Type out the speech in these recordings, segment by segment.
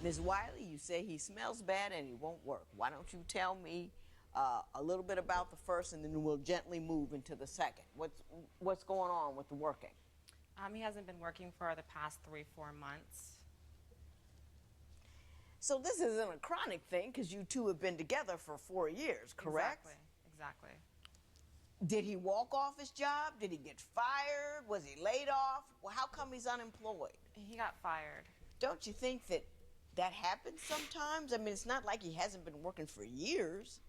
Ms. Wiley, you say he smells bad and he won't work. Why don't you tell me a little bit about the first, and then we'll gently move into the second. What's going on with the working? He hasn't been working for the past 3-4 months. So this isn't a chronic thing because you two have been together for 4 years, correct? Exactly. Did he walk off his job? Did he get fired? Was he laid off? Well, how come he's unemployed? He got fired. Don't you think that that happens sometimes? I mean, it's not like he hasn't been working for years.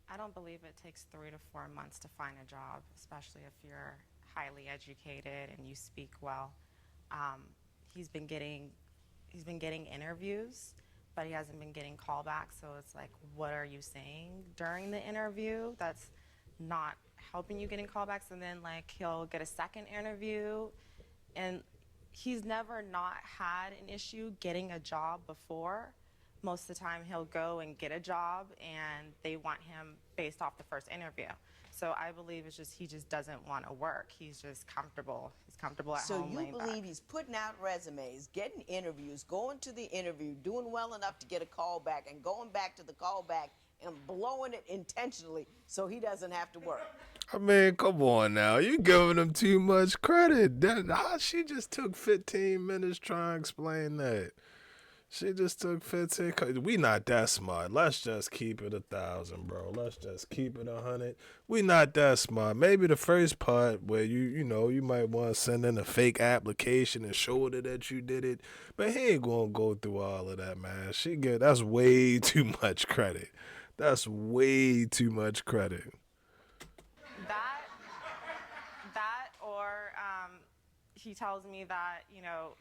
I don't believe it takes 3 to 4 months to find a job, especially if you're highly educated and you speak well. He's been getting interviews, but he hasn't been getting callbacks. So it's like, what are you saying during the interview? That's not helping you getting callbacks. And then like he'll get a second interview, and he's never not had an issue getting a job before. Most of the time he'll go and get a job and they want him based off the first interview. So I believe it's just he just doesn't want to work. He's just comfortable. He's comfortable at home. So you believe he's putting out resumes, getting interviews, going to the interview, doing well enough to get a call back, and going back to the call back and blowing it intentionally so he doesn't have to work? I mean, come on now. You giving him too much credit. She just took 15 minutes trying to explain that. She just took 15. We not that smart. Let's just keep it 1,000, bro. Let's just keep it 100. We not that smart. Maybe the first part where you might want to send in a fake application and show her that you did it, but he ain't gonna go through all of that, man. That's way too much credit. That's way too much credit. That or he tells me that,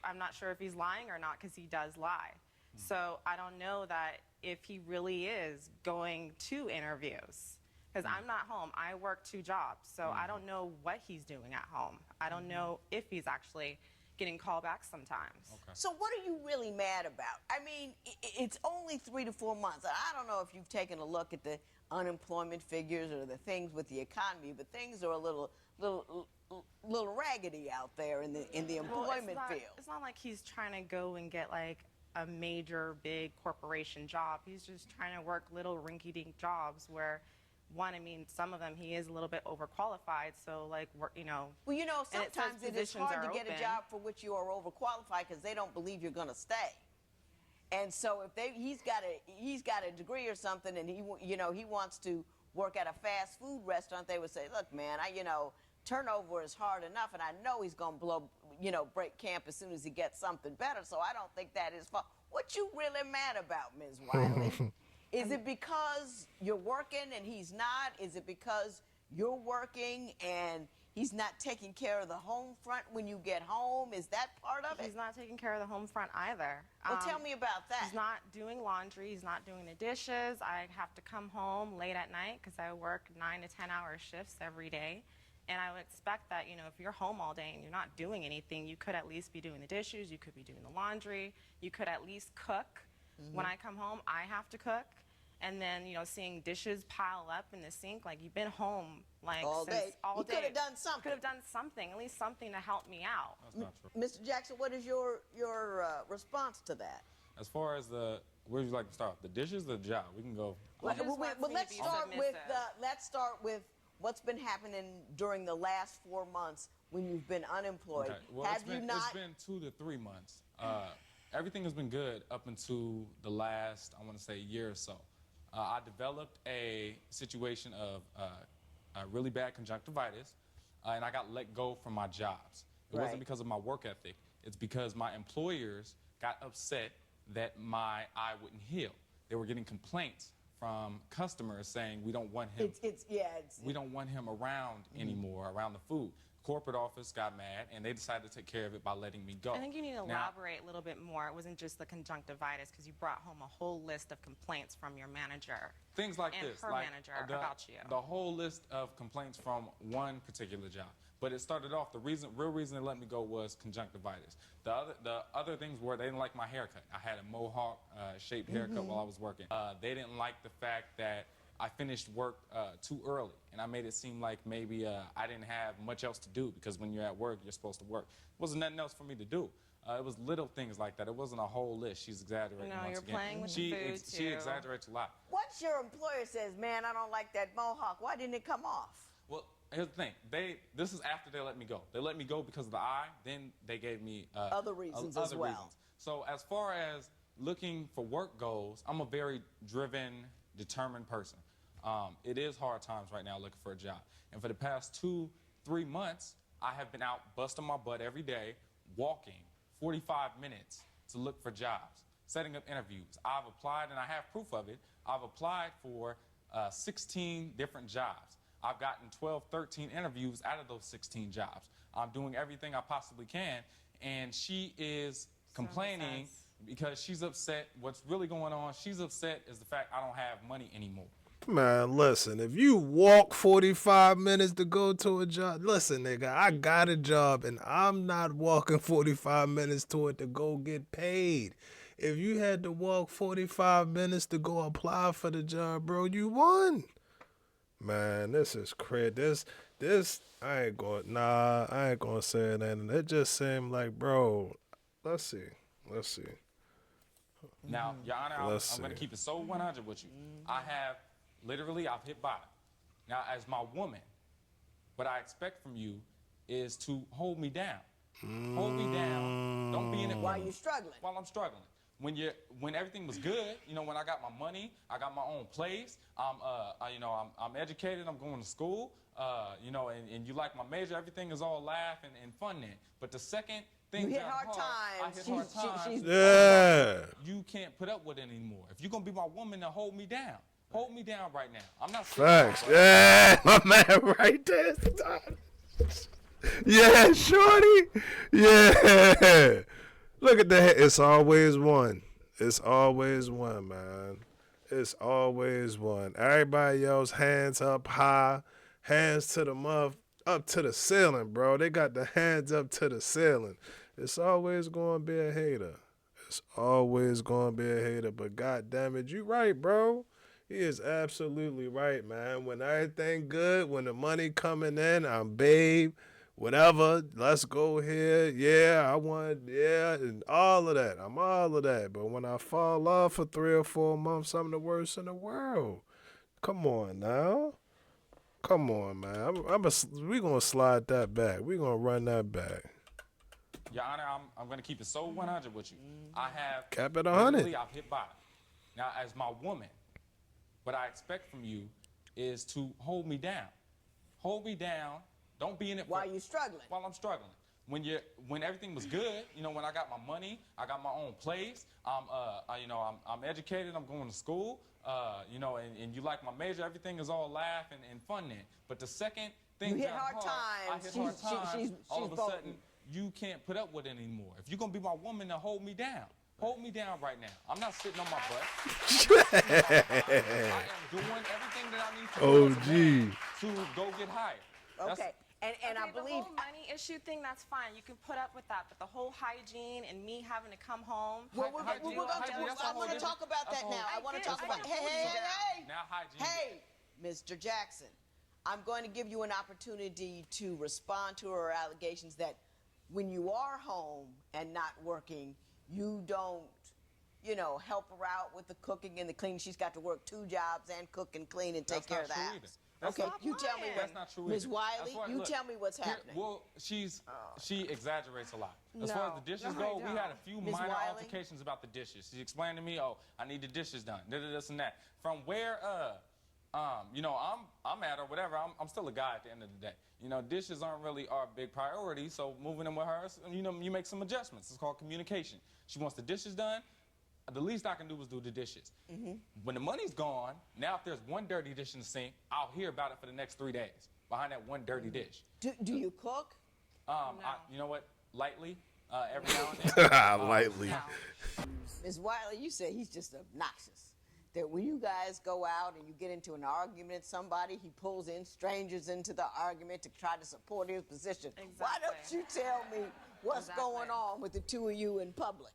I'm not sure if he's lying or not because he does lie. So I don't know that if he really is going to interviews because I'm not home. I work 2 jobs, so I don't know what he's doing at home. I don't know if he's actually getting callbacks sometimes. Okay. So what are you really mad about? I mean, it's only 3 to 4 months. I don't know if you've taken a look at the unemployment figures or the things with the economy, but things are a little raggedy out there in the employment field. It's not like he's trying to go and get like a major big corporation job. He's just trying to work little rinky-dink jobs where some of them he is a little bit overqualified, so like Well, sometimes it is hard to get a job for which you are overqualified because they don't believe you're going to stay. And so if he's got a degree or something, and he wants to work at a fast food restaurant, they would say, look, man, turnover is hard enough, and I know he's going to break camp as soon as he gets something better, so I don't think that is fault. What you really mad about, Ms. Wiley? Is it because you're working and he's not? Is it because you're working and he's not taking care of the home front when you get home? Is that part of it? He's not taking care of the home front either. Well, tell me about that. He's not doing laundry. He's not doing the dishes. I have to come home late at night because I work 9 to 10-hour shifts every day. And I would expect that, if you're home all day and you're not doing anything, you could at least be doing the dishes. You could be doing the laundry. You could at least cook. When I come home, I have to cook. And then, seeing dishes pile up in the sink, like you've been home like all day. All day. You could have done something. Could have done something, at least something to help me out. That's not true. Mr. Jackson, what is your response to that? As far as where would you like to start? The dishes or the job? We can go. Well, let's start with what's been happening during the last 4 months when you've been unemployed. Okay. Well, Have you not? It's been 2 to 3 months. Everything has been good up until the last, I want to say, year or so. I developed a situation of really bad conjunctivitis, and I got let go from my jobs. It wasn't because of my work ethic. It's because my employers got upset that my eye wouldn't heal. They were getting complaints from customers saying we don't want him. We don't want him around anymore, around the food. Corporate office got mad, and they decided to take care of it by letting me go. I think you need to elaborate a little bit more. It wasn't just the conjunctivitis, because you brought home a whole list of complaints from your manager. Things like and this. her manager about you. The whole list of complaints from one particular job. But it started off, real reason they let me go was conjunctivitis. The other things were they didn't like my haircut. I had a mohawk shaped haircut while I was working. They didn't like the fact that I finished work too early, and I made it seem like maybe I didn't have much else to do, because when you're at work, you're supposed to work. There wasn't nothing else for me to do. It was little things like that. It wasn't a whole list. She's exaggerating. No, once you're again. playing with the food, She too. exaggerates a lot. Once your employer says, man, I don't like that mohawk, why didn't it come off? Well, here's the thing. This is after they let me go. They let me go because of the eye. Then they gave me Other reasons as well. reasons. So as far as looking for work goes, I'm a very driven, determined person. It is hard times right now looking for a job. And for the past 2-3 months, I have been out busting my butt every day, walking 45 minutes to look for jobs, setting up interviews. I've applied, and I have proof of it. I've applied for 16 different jobs. I've gotten 12, 13 interviews out of those 16 jobs. I'm doing everything I possibly can, and she is complaining because she's upset. What's really going on, she's upset is the fact I don't have money anymore. Man, listen, if you walk 45 minutes to go to a job, listen, nigga, I got a job and I'm not walking 45 minutes to it to go get paid. If you had to walk 45 minutes to go apply for the job, bro, you won. Man, this is crazy. This, I ain't gonna say it, and it just seemed like, bro, let's see. Now, Your Honor, I'm going to keep it so 100 with you. I've hit bottom. Now, as my woman, what I expect from you is to hold me down. Hold me down. Don't be in it While you're struggling. While I'm struggling. When everything was good, when I got my money, I got my own place. I'm educated. I'm going to school. And you like my major. Everything is all laugh and fun then. But the second things you hit got hard times. I hit hard times. Yeah. You can't put up with it anymore. If you're gonna be my woman, then hold me down. Hold me down right now. I'm not. Facts. Yeah, my man, right there. Yeah, shorty. Yeah. Look at that. It's always one. It's always one, man. It's always one. Everybody else hands up high, hands to the up to the ceiling, bro. They got the hands up to the ceiling. It's always going to be a hater. It's always going to be a hater. But God damn it, you right, bro. He is absolutely right, man. When everything good, when the money coming in, I'm babe, whatever, let's go here. Yeah, and all of that. I'm all of that. But when I fall off for 3 or 4 months, I'm the worst in the world. Come on now. Come on, man. We going to slide that back. We going to run that back. Your Honor, I'm going to keep it so 100 with you. I have Cap it 100. I've hit bottom. Now, as my woman, what I expect from you is to hold me down. Hold me down. Don't be in it while you're struggling. While I'm struggling. When everything was good, when I got my money, I got my own place. I'm educated. I'm going to school. And you like my major. Everything is all laugh and fun then. But the second thing you hit hard times. I hit hard times. All of a sudden, you can't put up with it anymore. If you're gonna be my woman, then hold me down. Hold me down right now. I'm not sitting on my butt. I am doing everything that I need to do to go get hired. Okay. And I believe the whole money issue thing, that's fine. You can put up with that. But the whole hygiene and me having to come home. I want to talk about that now. I want to talk about. Hey. Now hygiene. Hey, Mr. Jackson, I'm going to give you an opportunity to respond to her allegations that when you are home and not working, you don't, help her out with the cooking and the cleaning. She's got to work 2 jobs and cook and clean and take care of the house. Okay, you tell me. That's not true. Ms. Wiley, tell me what's happening. Well, she exaggerates a lot. As far as the dishes go, we had a few minor altercations about the dishes. She explained to me, I need the dishes done, this and that. From where, I'm at or whatever, I'm still a guy at the end of the day. Dishes aren't really our big priority, so moving in with her, you make some adjustments. It's called communication. She wants the dishes done. The least I can do is do the dishes. When the money's gone, now if there's one dirty dish in the sink, I'll hear about it for the next 3 days behind that one dirty dish. Do you cook? No. You know what? Lightly, every now and then. Lightly. No. Ms. Wiley, you say he's just obnoxious. That when you guys go out and you get into an argument with somebody, he pulls in strangers into the argument to try to support his position. Exactly. Why don't you tell me what's going on with the 2 of you in public?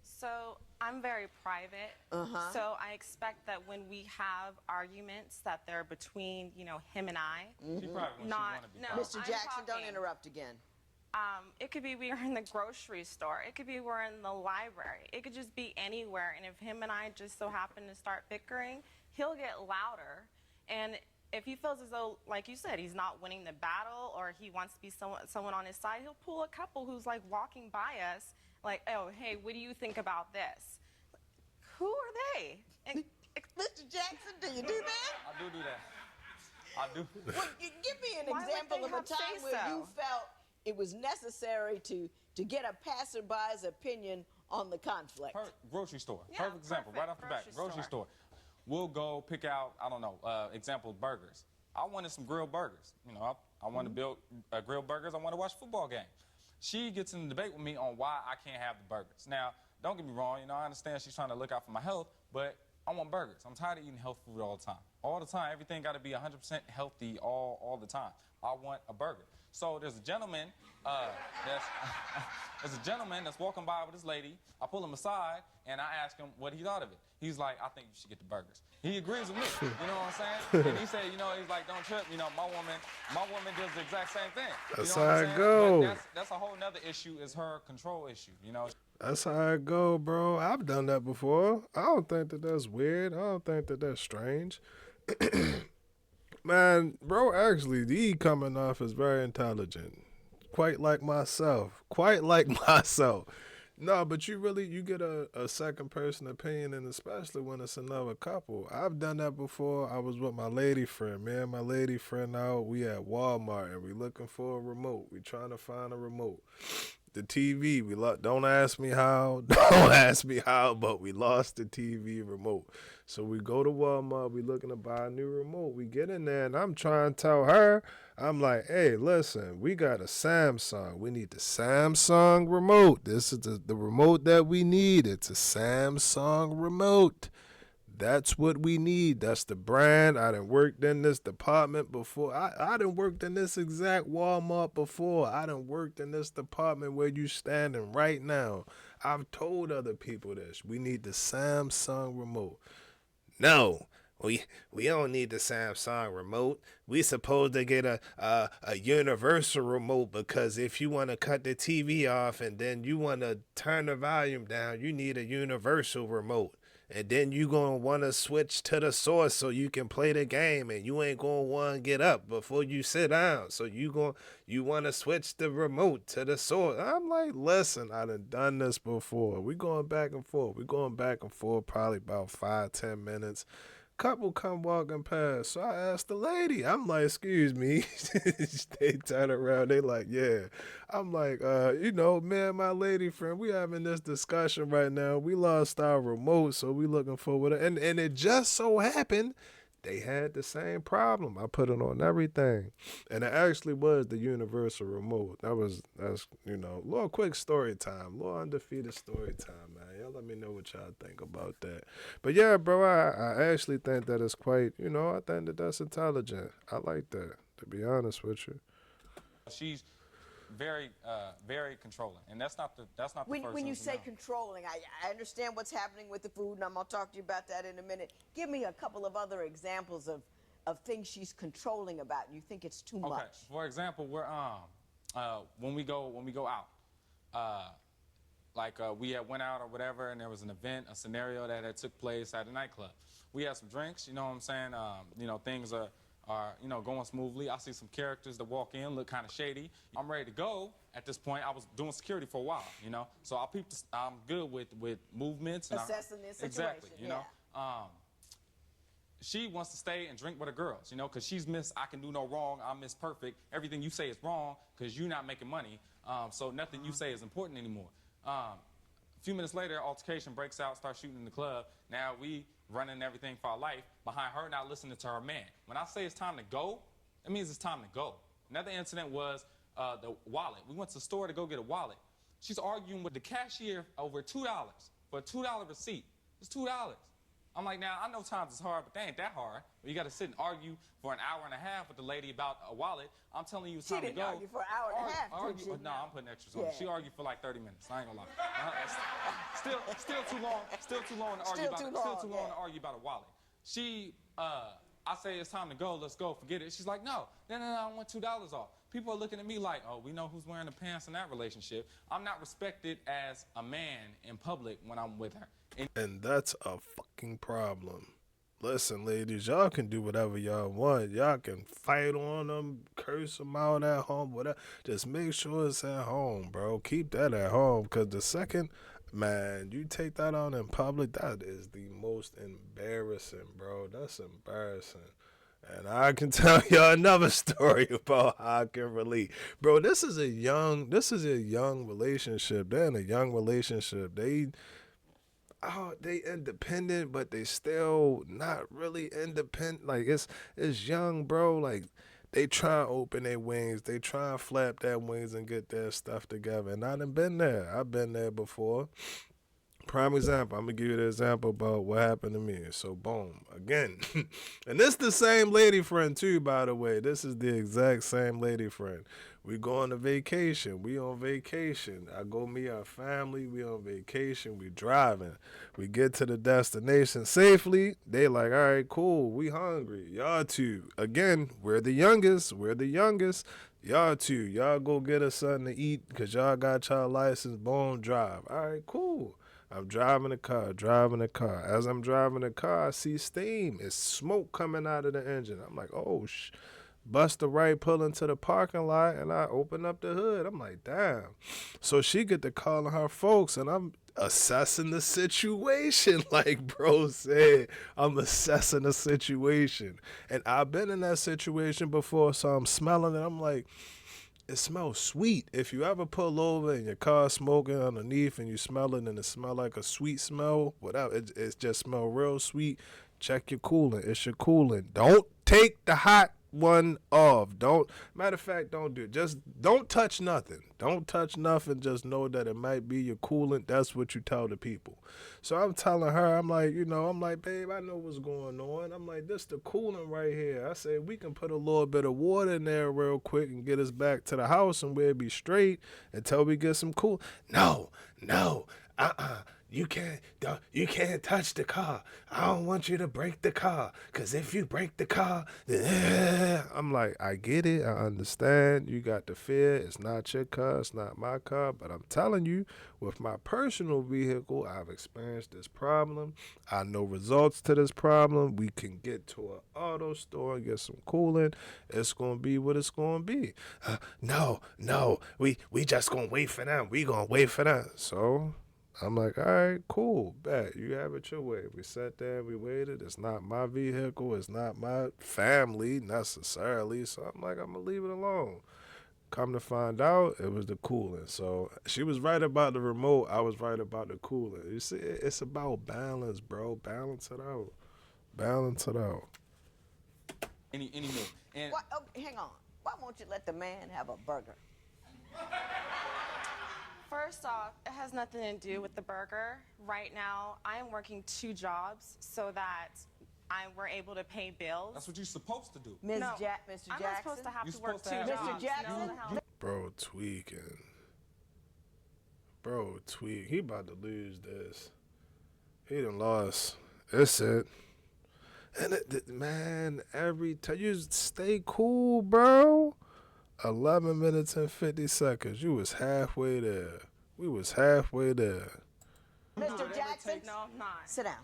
So I'm very private. So I expect that when we have arguments that they're between, him and I. She probably wants Not, you to be no. private. Mr. I'm Jackson, don't talking. interrupt again. It could be we're in the grocery store. It could be we're in the library. It could just be anywhere. And if him and I just so happen to start bickering, he'll get louder. And if he feels as though, like you said, he's not winning the battle or he wants to be someone on his side, he'll pull a couple who's like walking by us, like, oh, hey, what do you think about this? Who are they? And, Mr. Jackson, do you do that? I do that. I do. Well, give me an Why would example they of a have time where say-so? you felt it was necessary to get a passerby's opinion on the conflict. Grocery store. Yeah, Perfect example, right off the bat. Grocery store. We'll go pick out, I don't know, example, burgers. I wanted some grilled burgers. You know, I want to build grilled burgers. I want to watch a football game. She gets in a debate with me on why I can't have the burgers. Now, don't get me wrong. You know, I understand she's trying to look out for my health, but I want burgers. I'm tired of eating health food all the time. All the time, everything got to be 100% healthy all the time. I want a burger. So there's a gentleman that's walking by with his lady. I pull him aside and I ask him what he thought of it. He's like, I think you should get the burgers. He agrees with me. You know what I'm saying? And he said, you know, he's like, don't trip. You know, my woman does the exact same thing. That's you know how what I'm it saying? go. But that's a whole nother issue, is her control issue, you know? That's how it go, bro. I've done that before. I don't think that that's weird. I don't think that that's strange. Man, bro, actually, he coming off as very intelligent. Quite like myself. No, but you get a second person opinion, and especially when it's another couple. I've done that before. I was with my lady friend. Me and my lady friend out. We at Walmart, and we looking for a remote. We trying to find a remote. The TV, don't ask me how, but we lost the TV remote. So we go to Walmart, we looking to buy a new remote. We get in there, and I'm trying to tell her, I'm like, hey, listen, we got a Samsung. We need the Samsung remote. This is the remote that we need. It's a Samsung remote. That's what we need. That's the brand. I done worked in this department before. I done worked in this exact Walmart before. I done worked in this department where you standing right now. I've told other people this. We need the Samsung remote. No, we don't need the Samsung remote. We supposed to get a universal remote, because if you want to cut the TV off and then you want to turn the volume down, you need a universal remote. And then you going to want to switch to the source so you can play the game, and you ain't going to want to get up before you sit down. So you want to switch the remote to the source. I'm like, listen, I done this before. We going back and forth. Probably about 5-10 minutes. Couple come walking past. So I asked the lady, I'm like, excuse me. They turn around, they like, yeah. I'm like, me and my lady friend, we having this discussion right now. We lost our remote, so we looking for it. And it just so happened they had the same problem. I put it on everything. And it actually was the universal remote. That's little quick story time. Little undefeated story time, man. Y'all let me know what y'all think about that. But yeah, bro, I actually think that it's quite, I think that that's intelligent. I like that, to be honest with you. She's very, very controlling, and that's not the first When you say no. controlling, I understand what's happening with the food, and I'm gonna talk to you about that in a minute. Give me a couple of other examples of things she's controlling about. You think it's too much? Okay. For example, we're when we go out, we had went out or whatever, and there was an event, a scenario that had took place at a nightclub. We had some drinks. You know what I'm saying? Things are going smoothly. I see some characters that walk in, look kind of shady. I'm ready to go. At this point, I was doing security for a while, so I'm good with movements. And assessing the situation. Exactly, you know. She wants to stay and drink with her girls, because she's Miss I can do no wrong, I'm Miss Perfect. Everything you say is wrong because you're not making money, so nothing you say is important anymore. A few minutes later, altercation breaks out, starts shooting in the club. Now we running everything for our life behind her not listening to her man. When I say it's time to go, it means it's time to go. Another incident was the wallet. We went to the store to go get a wallet. She's arguing with the cashier over $2 for a $2 receipt. It's $2. I'm like, now, I know times is hard, but they ain't that hard. You got to sit and argue for an hour and a half with the lady about a wallet. I'm telling you it's time to go. She didn't argue for an hour and a half, did she? No, I'm putting extras on it. She argued for like 30 minutes. I ain't gonna lie. Still too long to argue about a wallet. She, I say it's time to go, let's go, forget it. She's like, no, I want $2 off. People are looking at me like, oh, we know who's wearing the pants in that relationship. I'm not respected as a man in public when I'm with her. And that's a fucking problem. Listen, ladies, y'all can do whatever y'all want. Y'all can fight on them, curse them out at home, whatever. Just make sure it's at home, bro. Keep that at home, because the second, man, you take that out in public, that is the most embarrassing, bro. That's embarrassing. And I can tell y'all another story about how I can relate. Bro, this is a young relationship. They're in a young relationship. They independent, but they still not really independent. Like, it's young, bro. Like, they try to open their wings. They try to flap their wings and get their stuff together. And I done been there. I've been there before. Prime example, I'm going to give you the example about what happened to me. So, boom, again. And this the same lady friend, too, by the way. This is the exact same lady friend. We go on a vacation. We on vacation. I go meet our family. We on vacation. We driving. We get to the destination safely. They like, all right, cool. We hungry. Y'all two. Again, we're the youngest. Y'all two. Y'all go get us something to eat because y'all got y'all license. Boom, drive. All right, cool. I'm driving the car. As I'm driving the car, I see steam. It's smoke coming out of the engine. I'm like, oh, bust the right, pull into the parking lot, and I open up the hood. I'm like, damn. So she get to calling her folks, and I'm assessing the situation. Like bro said, I'm assessing the situation. And I've been in that situation before, so I'm smelling it. I'm like, it smells sweet. If you ever pull over and your car's smoking underneath and you smell it and it smell like a sweet smell, whatever, it just smell real sweet, check your coolant. It's your coolant. Don't take the hot one off. Matter of fact, don't do it. Just don't touch nothing. Don't touch nothing. Just know that it might be your coolant. That's what you tell the people. So I'm telling her, I'm like, babe, I know what's going on. I'm like, this the coolant right here. I said, we can put a little bit of water in there real quick and get us back to the house and we'll be straight until we get some cool. No, you can't touch the car. I don't want you to break the car, because if you break the car, I'm like, I get it. I understand. You got the fear. It's not your car. It's not my car. But I'm telling you, with my personal vehicle, I've experienced this problem. I know results to this problem. We can get to an auto store and get some coolant. It's going to be what it's going to be. No. We just going to wait for them. We going to wait for them. So I'm like, all right, cool, bet. You have it your way. We sat there, we waited. It's not my vehicle. It's not my family necessarily. So I'm like, I'm going to leave it alone. Come to find out, it was the coolant. So she was right about the remote. I was right about the coolant. You see, it's about balance, bro. Balance it out. Any move. And Hang on. Why won't you let the man have a burger? First off, it has nothing to do with the burger. Right now, I am working 2 jobs so that we're able to pay bills. That's what you're supposed to do. Mr. No, Jackson? I'm not supposed to have You're to work supposed 2 to have- jobs. Mr. Jackson? No. Bro tweaking. He about to lose this. He done lost. That's it. And man, every time you stay cool, bro. 11 minutes and 50 seconds. You was halfway there. We was halfway there. Mr. Jackson? No, I'm not. Sit down.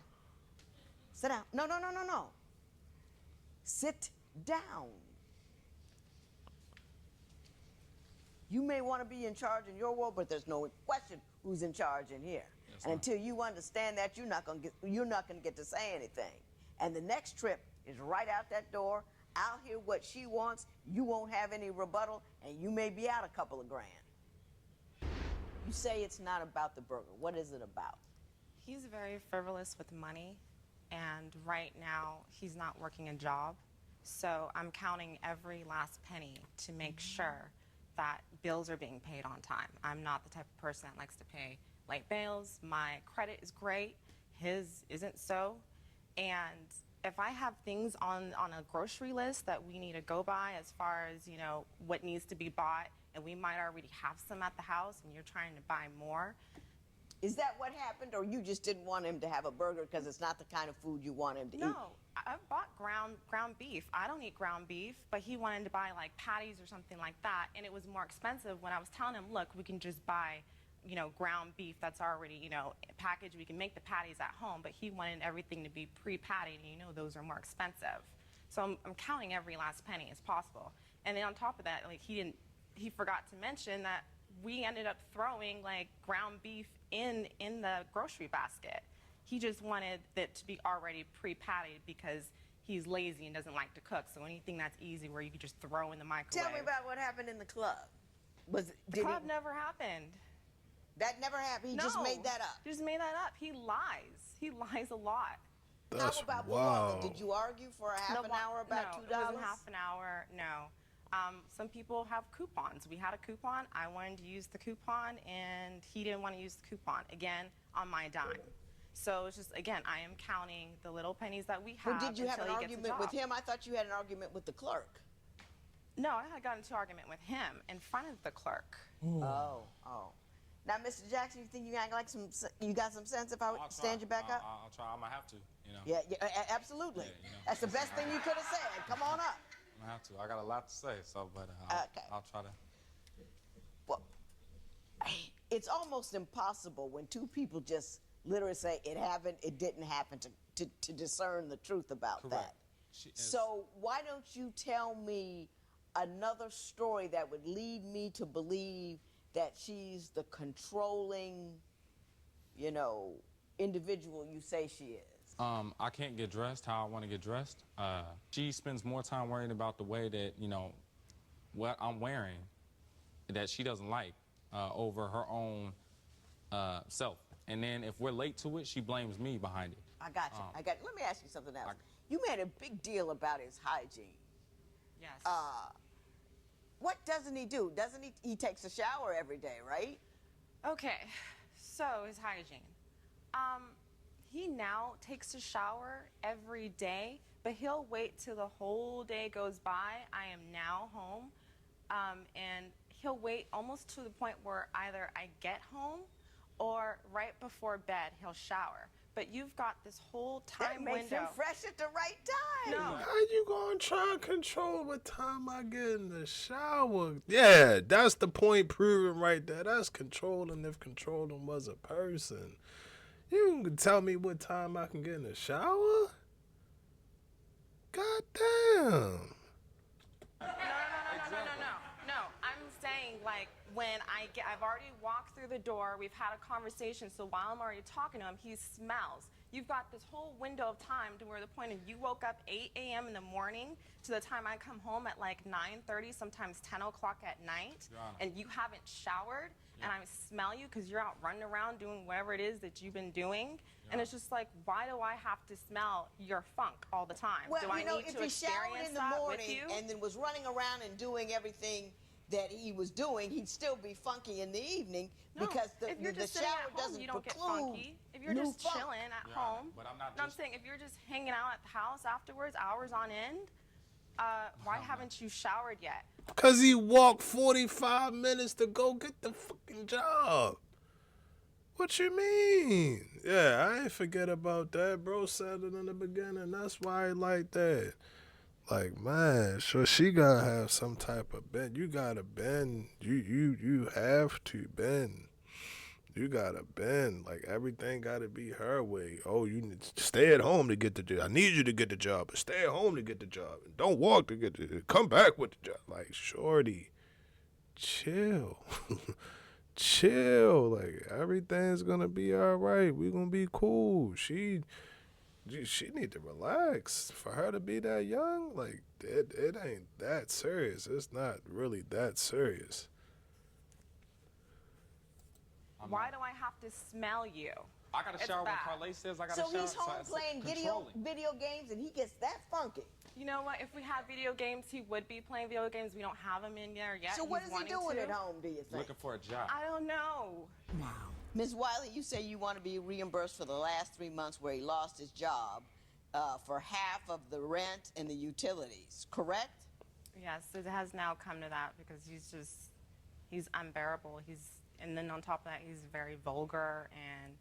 No. Sit down. You may want to be in charge in your world, but there's no question who's in charge in here. Yes, and until you understand that, you're not gonna get to say anything. And the next trip is right out that door. I'll hear what she wants. You won't have any rebuttal, and you may be out a couple of grand. You say it's not about the burger. What is it about? He's very frivolous with money, and right now he's not working a job. So I'm counting every last penny to make sure that bills are being paid on time. I'm not the type of person that likes to pay late bills. My credit is great. His isn't so. And if I have things on a grocery list that we need to go by as far as, what needs to be bought, and we might already have some at the house and you're trying to buy more, Is that what happened, or you just didn't want him to have a burger because it's not the kind of food you want him to eat? No, I bought ground beef. I don't eat ground beef, but he wanted to buy like patties or something like that, and it was more expensive when I was telling him, look, we can just buy, you know, ground beef that's already, you know, packaged. We can make the patties at home, but he wanted everything to be pre-patted, and you know those are more expensive. So I'm counting every last penny as possible. And then on top of that, like he forgot to mention that we ended up throwing like ground beef in the grocery basket. He just wanted it to be already pre-patted because he's lazy and doesn't like to cook. So anything that's easy where you can just throw in the microwave. Tell me about what happened in the club. The club never happened. That never happened? He just made that up? He just made that up. He lies. He lies a lot. That's How about wow. Did you argue for a half an hour about $2? No, it wasn't half an hour, no. Some people have coupons. We had a coupon. I wanted to use the coupon, and he didn't want to use the coupon. Again, on my dime. So it's just, again, I am counting the little pennies that we have. Well, did you have an until he gets a argument with job. him? I thought you had an argument with the clerk. No, I had gotten into an argument with him in front of the clerk. Oh. Now, Mr. Jackson, you think you got some sense if I stand you back up? I'll try. I might have to, you know. Yeah, absolutely. Yeah, you know. That's the best thing you could have said. Come on up. I have to. I got a lot to say, so but Okay. I'll try to. Well, it's almost impossible when two people just literally say it happened, it didn't happen, to discern the truth about Correct. that. So why don't you tell me another story that would lead me to believe that she's the controlling, you know, individual you say she is? I can't get dressed how I want to get dressed. She spends more time worrying about the way that, you know, what I'm wearing that she doesn't like over her own self. And then if we're late to it, she blames me behind it. I got you. Let me ask you something else. You made a big deal about his hygiene. Yes. What doesn't he do? Doesn't he takes a shower every day, right? Okay, so his hygiene. He now takes a shower every day, but he'll wait till the whole day goes by. I am now home, and he'll wait almost to the point where either I get home or right before bed he'll shower. But you've got this whole time that makes window. him fresh at the right time. No. How you gonna try and control what time I get in the shower? Yeah, that's the point proven right there. That's controlling if controlling was a person. You can tell me what time I can get in the shower? God damn. No. I'm saying, like, when I've already walked through the door, we've had a conversation, so while I'm already talking to him, he smells. You've got this whole window of time to where the point of you woke up 8 a.m. in the morning to the time I come home at like 9:30, sometimes 10 o'clock at night, and you haven't showered, and I smell you because you're out running around doing whatever it is that you've been doing. And it's just like, why do I have to smell your funk all the time? Well, do I you know, need if to he showered experience in the that morning with you? and then was running around and doing everything that he was doing, he'd still be funky in the evening because if you're the just sitting shower at home, doesn't you don't get preclude funky. If you're new just funk. chilling at home, but I'm not no, I'm saying if you're just hanging out at the house afterwards, hours on end, why haven't you showered yet? Because he walked 45 minutes to go get the fucking job. What you mean? Yeah, I ain't forget about that. Bro said it in the beginning. That's why I like that. Like, man, so she gotta have some type of bend. You gotta bend. You have to bend. You gotta bend. Like, everything gotta be her way. Oh, you need to stay at home to get the job. I need you to get the job, but stay at home to get the job. And don't walk to get the come back with the job. Like, shorty, chill. Chill. Like, everything's gonna be all right. We gonna be cool. She need to relax. For her to be that young, like, it ain't that serious. It's not really that serious. Why do I have to smell you? I got to shower when Carly says I got to shower. So he's home playing video games and he gets that funky. You know what? If we had video games, he would be playing video games. We don't have him in there yet. So what is he doing at home, do you think? Looking for a job. I don't know. Wow. Ms. Wiley, you say you want to be reimbursed for the last 3 months where he lost his job for half of the rent and the utilities, correct? Yes, it has now come to that because he's unbearable. And then on top of that, he's very vulgar and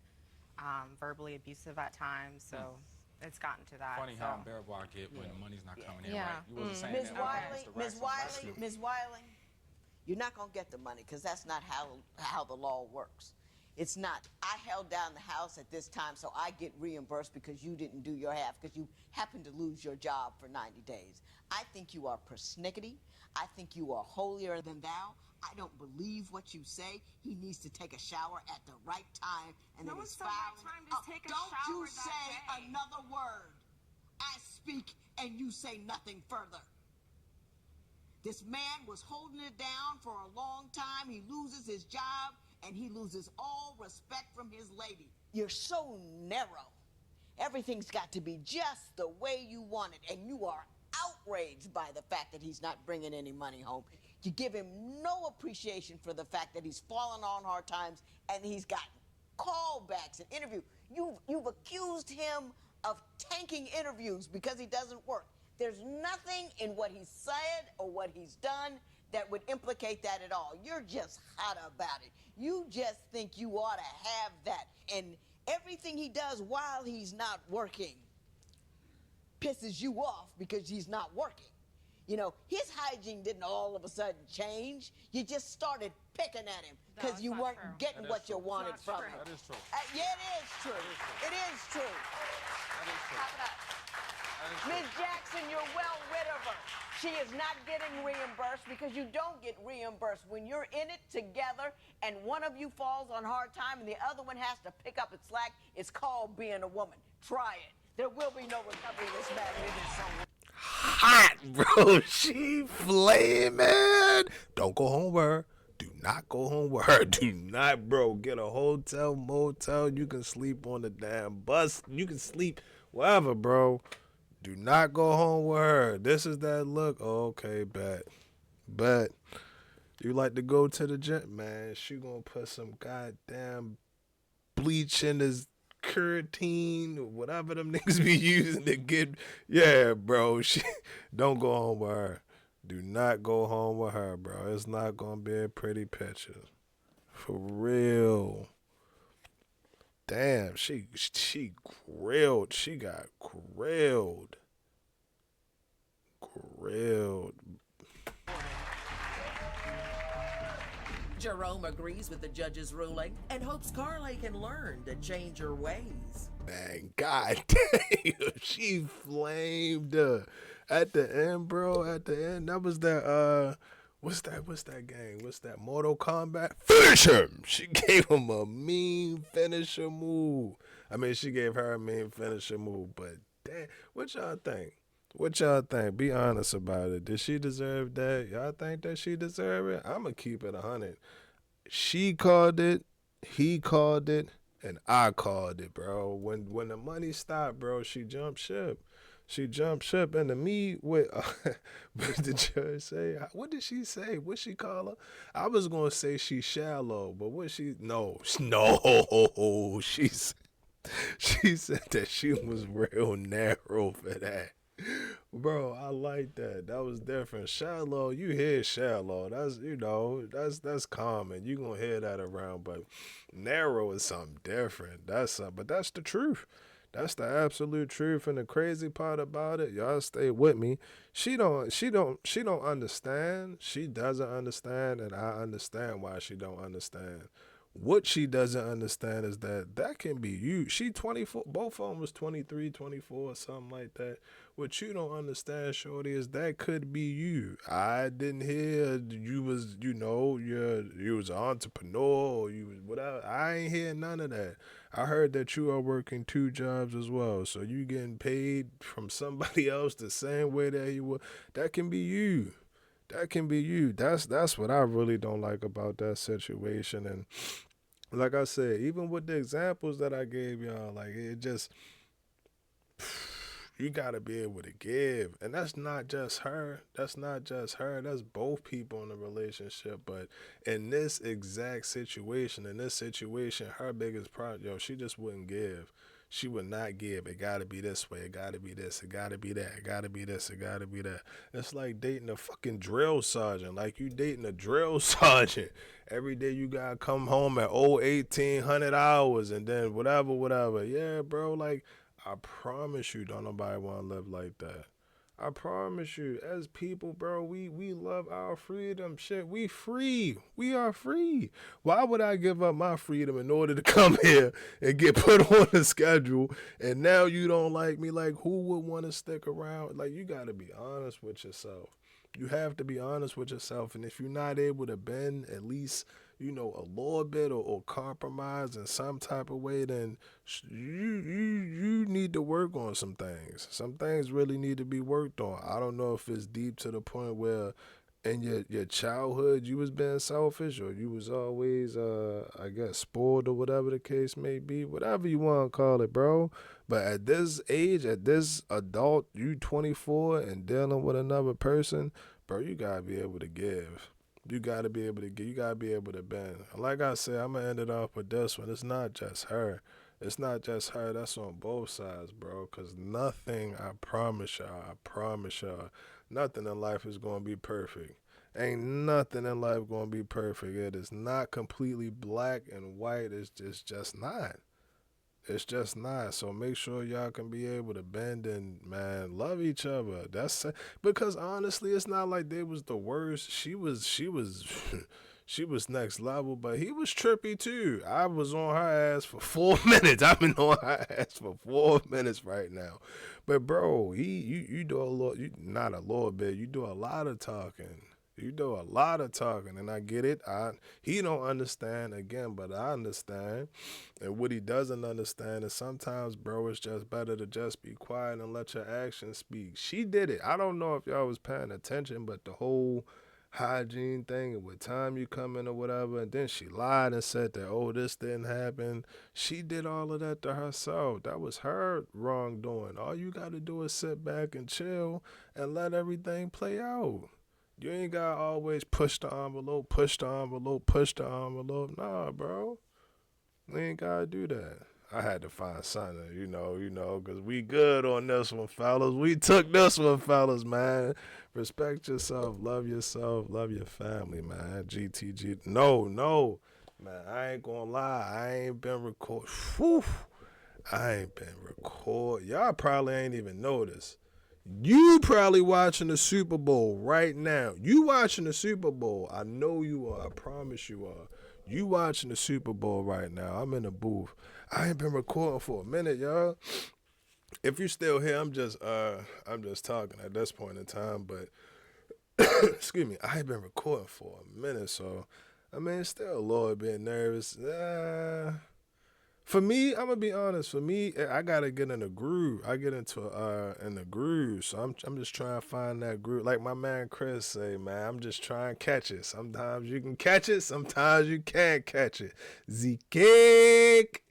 verbally abusive at times. So it's gotten to that. Funny so. how unbearable I get when the money's not coming in Yeah. right. You wasn't saying Ms. that. Wiley, Mr. Ms. Raxon Wiley, Rescue. Ms. Wiley, you're not going to get the money because that's not how the law works. It's not. I held down the house at this time, so I get reimbursed because you didn't do your half, because you happened to lose your job for 90 days. I think you are persnickety. I think you are holier than thou. I don't believe what you say. He needs to take a shower at the right time, and then he's filing. Don't you say another word. I speak, and you say nothing further. This man was holding it down for a long time. He loses his job, and he loses all respect from his lady. You're so narrow. Everything's got to be just the way you want it, and you are outraged by the fact that he's not bringing any money home. You give him no appreciation for the fact that he's fallen on hard times, and he's gotten callbacks and interviews. You've accused him of tanking interviews because he doesn't work. There's nothing in what he's said or what he's done that would implicate that at all. You're just hot about it. You just think you ought to have that. And everything he does while he's not working pisses you off because he's not working. You know, his hygiene didn't all of a sudden change. You just started picking at him because you weren't getting what you wanted from him. That is true. Yeah, it is true. It is true. That is true. Ms. Jackson, you're well rid of her. She is not getting reimbursed because you don't get reimbursed. When you're in it together and one of you falls on hard time and the other one has to pick up its slack, it's called being a woman. Try it. There will be no recovery in this matter. It is so hot, bro. She flaming. Don't go home with her. Do not go home with her. Do not, bro. Get a hotel, motel. You can sleep on the damn bus. You can sleep wherever, bro. Do not go home with her. This is that look. Okay, bet. You like to go to the gym, man. She gonna put some goddamn bleach in his carotene or whatever them niggas be using to get. Yeah, bro. Don't go home with her. Do not go home with her, bro. It's not gonna be a pretty picture. For real. Damn, she grilled. She got grilled. Jerome agrees with the judge's ruling and hopes Carly can learn to change her ways. Man, god damn, she flamed at the end, bro. At the end, that was that. What's that game? What's that? Mortal Kombat? Finish him! She gave him a mean finisher move. I mean, she gave her a mean finisher move, but damn, what y'all think? Be honest about it. Did she deserve that? Y'all think that she deserved it? I'ma keep it 100. She called it, he called it, and I called it, bro. When the money stopped, bro, she jumped ship. And to me, what did the judge say? What did she say? What she call her? I was gonna say she's shallow, but no. She said that she was real narrow for that. Bro, I like that. That was different. Shallow, you hear shallow. That's common. You gonna hear that around, but narrow is something different. But that's the truth. That's the absolute truth. And the crazy part about it, y'all stay with me. She don't understand. She doesn't understand, and I understand why she don't understand. What she doesn't understand is that can be you. She 24, both of them was 23, 24, something like that. What you don't understand, shorty, is that could be you. I didn't hear you was, you was an entrepreneur or you was whatever. I ain't hear none of that. I heard that you are working 2 jobs as well. So you getting paid from somebody else the same way that you were. That can be you. That can be you. That's what I really don't like about that situation. And like I said, even with the examples that I gave y'all, like it just, you gotta be able to give. And that's not just her. That's both people in the relationship. But in this exact situation, her biggest problem, she just wouldn't give. She would not give. It gotta be this way. It gotta be this. It gotta be that. It gotta be this. It gotta be that. It's like dating a fucking drill sergeant. Like you dating a drill sergeant. Every day you gotta come home at 1800 hours and then whatever. Yeah, bro. Like I promise you, don't nobody want to live like that. I promise you, as people, bro, we love our freedom. Shit, we free. We are free. Why would I give up my freedom in order to come here and get put on the schedule? And now you don't like me. Like, who would want to stick around? Like, you got to be honest with yourself. You have to be honest with yourself. And if you're not able to bend at least, a little bit or compromise in some type of way, then you need to work on some things. Some things really need to be worked on. I don't know if it's deep to the point where in your childhood you was being selfish or you was always, I guess, spoiled or whatever the case may be. Whatever you want to call it, bro. But at this age, at this adult, you 24 and dealing with another person, bro, you got to be able to give. You got to be able to get. You got to be able to bend. Like I said, I'm going to end it off with this one. It's not just her. It's not just her. That's on both sides, bro. Because nothing, I promise y'all, nothing in life is going to be perfect. Ain't nothing in life going to be perfect. It is not completely black and white. It's just not. It's just not. So make sure y'all can be able to bend and, man, love each other. That's because honestly, it's not like they was the worst. She was she was next level, but he was trippy too. I was on her ass for 4 minutes. I've been on her ass for 4 minutes right now. But bro, you do a little, not a little bit. You do a lot of talking. You do a lot of talking, and I get it. He don't understand again, but I understand. And what he doesn't understand is sometimes, bro, it's just better to just be quiet and let your actions speak. She did it. I don't know if y'all was paying attention, but the whole hygiene thing and what time you come in or whatever, and then she lied and said that, oh, this didn't happen. She did all of that to herself. That was her wrongdoing. All you got to do is sit back and chill and let everything play out. You ain't got to always push the envelope. Nah, bro. We ain't got to do that. I had to find something, because we good on this one, fellas. We took this one, fellas, man. Respect yourself, love your family, man. GTG. No. Man, I ain't going to lie. I ain't been recording. Y'all probably ain't even noticed. You probably watching the Super Bowl right now. You watching the Super Bowl. I know you are. I promise you are. You watching the Super Bowl right now. I'm in the booth. I ain't been recording for a minute, y'all. If you're still here, I'm just talking at this point in time. But excuse me, I ain't been recording for a minute, so I mean, still a little bit nervous. For me, I'm gonna be honest. For me, I gotta get in the groove. I get into in the groove. So I'm just trying to find that groove. Like my man Chris say, man, I'm just trying to catch it. Sometimes you can catch it. Sometimes you can't catch it. Z-Cake.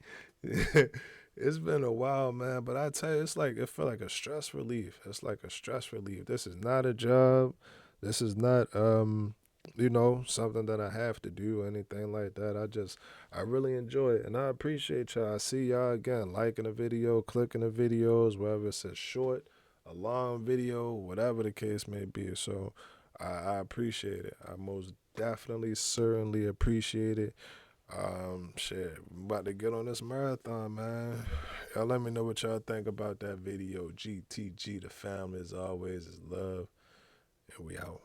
It's been a while, man. But I tell you, it feel like a stress relief. It's like a stress relief. This is not a job. This is not something that I have to do or anything like that. I really enjoy it, and I appreciate y'all. I see y'all again, liking the video, clicking the videos, whether it's a short, a long video, whatever the case may be. So I appreciate it. I most definitely, certainly appreciate it. Shit, I'm about to get on this marathon, man. Y'all let me know what y'all think about that video. GTG, the family as always is love, and we out.